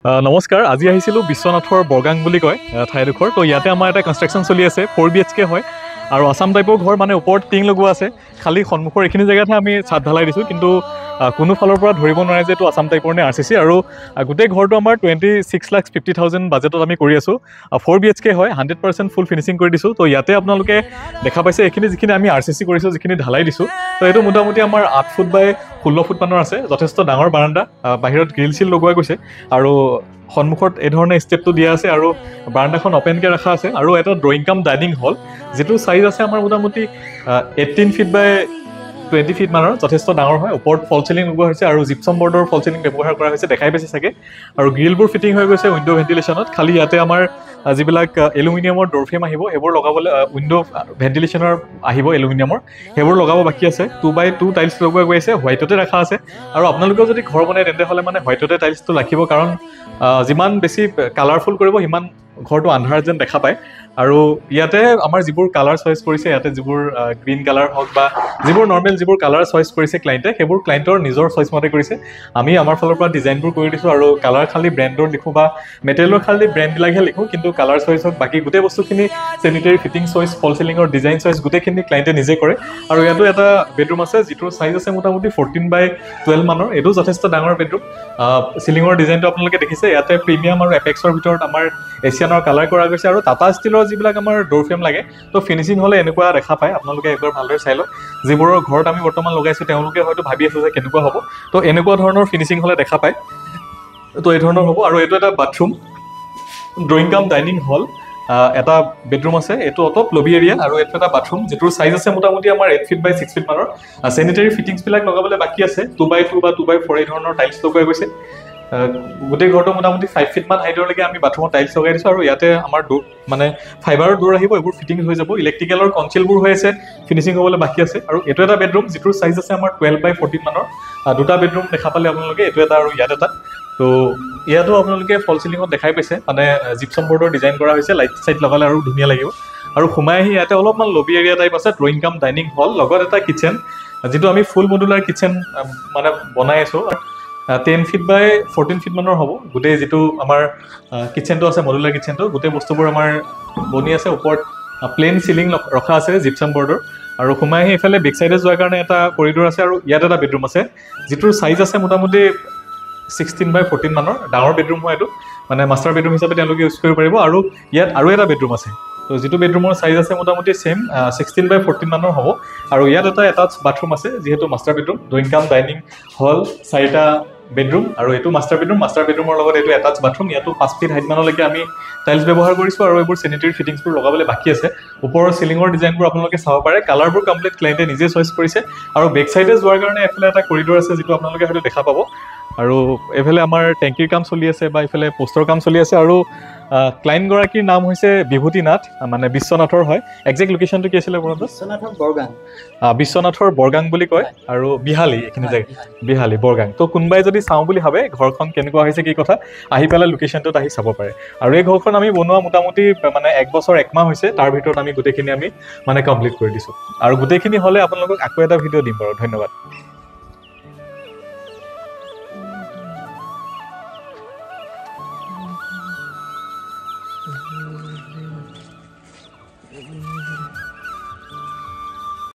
নমস্কাৰ, আজি আহিছিলোঁ বিশ্বনাথৰ বৰগাং বুলি কয় ঠাইডোখৰ। তো ইয়াতে আমাৰ এটা কনষ্ট্ৰাকশ্যন চলি আছে, 4 BHK হয় আৰু আছাম টাইপৰ ঘৰ, মানে ওপৰত টিং লগোৱা আছে। খালি সন্মুখৰ এইখিনি জেগাতহে আমি ছাদ ঢালাই দিছোঁ, কিন্তু কোনো ফালৰ পৰা ধৰিব নোৱাৰে যে এইটো আছাম টাইপৰ নে RCC। আৰু গোটেই ঘৰটো আমাৰ 26,50,000 বাজেটত আমি কৰি আছোঁ। 4 BHK হয়, 100% ফুল ফিনিচিং কৰি দিছোঁ। তো ইয়াতে আপোনালোকে দেখা পাইছে এইখিনি যিখিনি আমি RCC কৰিছোঁ, যিখিনি ঢালাই দিছোঁ, তো এইটো মোটামুটি আমাৰ 8 ফুট বাই 16 ফুট মানৰ আছে। যথেষ্ট ডাঙৰ বাৰাণ্ডা, বাহিৰত গ্ৰিল চিল লগোৱা গৈছে আৰু সন্মুখত এই ধৰণে ষ্টেপটো দিয়া আছে আৰু বাৰাণ্ডাখন অপেনকৈ ৰখা আছে। আৰু এটা ড্ৰয়িং কাম ডাইনিং হল, যিটো চাইজ আছে আমাৰ মোটামুটি 18 ফিট বাই 20 ফিট মানৰ, যথেষ্ট ডাঙৰ হয়। ওপৰত ফল চিলিং লগোৱা হৈছে আৰু জিপছম বৰ্ডৰ ফল চিলিং ব্যৱহাৰ কৰা হৈছে, দেখাই পাইছে চাগে। আৰু গ্ৰিলবোৰ ফিটিং হৈ গৈছে উইণ্ড' ভেণ্টিলেশ্যনত। খালি ইয়াতে আমাৰ যিবিলাক এলুমিনিয়ামৰ ড'ৰ ফ্ৰেম আহিব, সেইবোৰ লগাবলৈ, উইণ্ড' ভেণ্টিলেশ্যনৰ আহিব এলুমিনিয়ামৰ, সেইবোৰ লগাব বাকী আছে। 2x2 টাইলছ লগোৱা গৈ আছে, হোৱাইটতে ৰখা আছে। আৰু আপোনালোকেও যদি ঘৰ বনায় তেন্তে হ'লে মানে হোৱাইটতে টাইলছটো ৰাখিব, কাৰণ যিমান বেছি কালাৰফুল কৰিব সিমান ঘৰটো আন্ধাৰ যেন দেখা পায়। আৰু ইয়াতে আমাৰ যিবোৰ কালাৰ চইচ কৰিছে, ইয়াতে যিবোৰ গ্ৰীণ কালাৰ হওক বা যিবোৰ নৰ্মেল যিবোৰ কালাৰ চইচ কৰিছে ক্লাইণ্টে, সেইবোৰ ক্লাইণ্টৰ নিজৰ চইচ মতে কৰিছে। আমি আমাৰ ফালৰ পৰা ডিজাইনবোৰ কৰি দিছোঁ আৰু কালাৰ খালি ব্ৰেণ্ডৰ লিখোঁ বা মেটেৰিয়েলৰ খালি ব্ৰেণ্ডবিলাকহে লিখোঁ, কিন্তু কালাৰ চইচ হওক বাকী গোটেই বস্তুখিনি চেনিটেৰী ফিটিং চইচ, ফল চিলিঙৰ ডিজাইন চইচ গোটেইখিনি ক্লাইণ্টে নিজে কৰে। আৰু ইয়াতো এটা বেডৰুম আছে, যিটোৰ চাইজ আছে মোটামুটি 14x12 মানৰ। এইটো যথেষ্ট ডাঙৰ বেডৰুম। চিলিঙৰ ডিজাইনটো আপোনালোকে দেখিছে, ইয়াতে প্ৰিমিয়াম আৰু এপেক্সৰ ভিতৰত আমাৰ এছিয়ানৰ কালাৰ কৰা গৈছে। আৰু টাটা ষ্টিলৰ যিবিলাক আমাৰ ড'ৰ ফ্ৰেম লাগে, তো ফিনিচিং হ'লে এনেকুৱা দেখা পায়। আপোনালোকে একবাৰ ভালদৰে চাই লওক। যিবোৰৰ ঘৰত আমি বৰ্তমান লগাইছোঁ তেওঁলোকে হয়তো ভাবি আছে যে কেনেকুৱা হ'ব, তো এনেকুৱা ধৰণৰ ফিনিচিং হ'লে দেখা পায়। তো এই ধৰণৰ হ'ব। আৰু এইটো এটা bathroom, drawing cum dining hall, এটা বেডৰুম আছে, এইটো অটপ লবি এৰিয়া। আৰু এইটো এটা বাথৰুম, যিটোৰ চাইজ আছে মোটামুটি আমাৰ 8 ফিট বাই 6 ফিট মানৰ। চেনিটেৰী ফিটিংছবিলাক লগাবলৈ বাকী আছে। 2x2 বা 2x4 এই ধৰণৰ টাইলছ লগোৱা গৈছে। গোটেই ঘৰটো মোটামুটি 5 ফিট মান হাইটলৈকে আমি বাথৰুমত টাইলছ লগাই দিছোঁ। আৰু ইয়াতে আমাৰ মানে ফাইবাৰৰ ডোৰ আহিব, এইবোৰ ফিটিং হৈ যাব। ইলেক্ট্ৰিকেলৰ কনচিলবোৰ হৈ আছে, ফিনিচিং হ'বলৈ বাকী আছে। আৰু এইটো এটা বেডৰুম, যিটোৰ চাইজ আছে আমাৰ 12x14 মানৰ। দুটা বেডৰুম দেখা পালে আপোনালোকে, এইটো এটা আৰু ইয়াত এটা। তো ইয়াতো আপোনালোকে ফল চিলিঙত দেখাই পাইছে, মানে জিপছম বৰ্ডৰ ডিজাইন কৰা হৈছে। লাইট চাইট লগালে আৰু ধুনীয়া লাগিব। আৰু সোমাই আহি ইয়াতে অলপমান লবি এৰিয়া টাইপ আছে, ড্ৰয়িং কাম ডাইনিং হল, লগত এটা কিটচেন, যিটো আমি ফুল মডুলাৰ কিটচেন মানে বনাই আছোঁ। 10 ফিট বাই 14 ফিট মানৰ হ'ব গোটেই যিটো আমাৰ কিটচেনটো আছে, মডুলাৰ কিটচেনটো। গোটেই বস্তুবোৰ আমাৰ বনি আছে, ওপৰত প্লেইন চিলিং ৰখা আছে জিপছম বৰ্ডৰ। আৰু সোমাই আহি এইফালে বেক চাইডে যোৱাৰ কাৰণে এটা কৰিডৰ আছে। আৰু ইয়াত এটা বেডৰুম আছে, যিটোৰ চাইজ আছে মোটামুটি 16x14 মানৰ। ডাঙৰ বেডৰুম হয় এইটো, মানে মাষ্টাৰ বেডৰুম হিচাপে তেওঁলোকে ইউজ কৰিব পাৰিব। আৰু ইয়াত আৰু এটা বেডৰুম আছে, তো যিটো বেডৰুমৰ চাইজ আছে মোটামুটি ছেইম 16x14 মানৰ হ'ব। আৰু ইয়াত এটা এটাচ বাথৰুম আছে, যিহেতু master bedroom. Drawing cum dining hall, 4টা বেডৰুম, আৰু এইটো মাষ্টাৰ বেডৰুম। মাষ্টাৰ বেডৰুমৰ লগত এইটো এটাচ বাথৰুম। ইয়াতো 5 ফিট হাইট মানলৈকে আমি টাইলছ ব্যৱহাৰ কৰিছোঁ। আৰু এইবোৰ চেনিটেৰী ফিটিংছবোৰ লগাবলৈ বাকী আছে। ওপৰৰ চিলিঙৰ ডিজাইনবোৰ আপোনালোকে চাব পাৰে। কালাৰবোৰ কমপ্লিট ক্লাইণ্টে নিজে চইচ কৰিছে। আৰু বেক চাইডে যোৱাৰ কাৰণে এফালে এটা কৰিডৰ আছে, যিটো আপোনালোকে হয়তো দেখা পাব। আৰু এইফালে আমাৰ টেংকিৰ কাম চলি আছে, বা এইফালে পোষ্টৰ কাম চলি আছে। আৰু ক্লাইণ্টগৰাকীৰ নাম হৈছে বিভূতি নাথ, মানে বিশ্বনাথৰ হয়। একজেক্ট লোকেশ্যনটো কি আছিলে আপোনাৰ? বিশ্বনাথৰ বৰগাং। বিশ্বনাথৰ বৰগাং বুলি কয়, আৰু বিহালী এইখিনি জেগা, বিহালী বৰগাং। তো কোনোবাই যদি চাওঁ বুলি ভাবে ঘৰখন কেনেকুৱা হৈছে কি কথা, আহি পেলাই লোকেশ্যনটোত আহি চাব পাৰে। আৰু এই ঘৰখন আমি বনোৱা মোটামুটি মানে 1 বছৰ 1 মাহ হৈছে। তাৰ ভিতৰত আমি গোটেইখিনি আমি মানে কমপ্লিট কৰি দিছোঁ। আৰু গোটেইখিনি হ'লে আপোনালোকক আকৌ এটা ভিডিঅ' দিম বাৰু। ধন্যবাদ।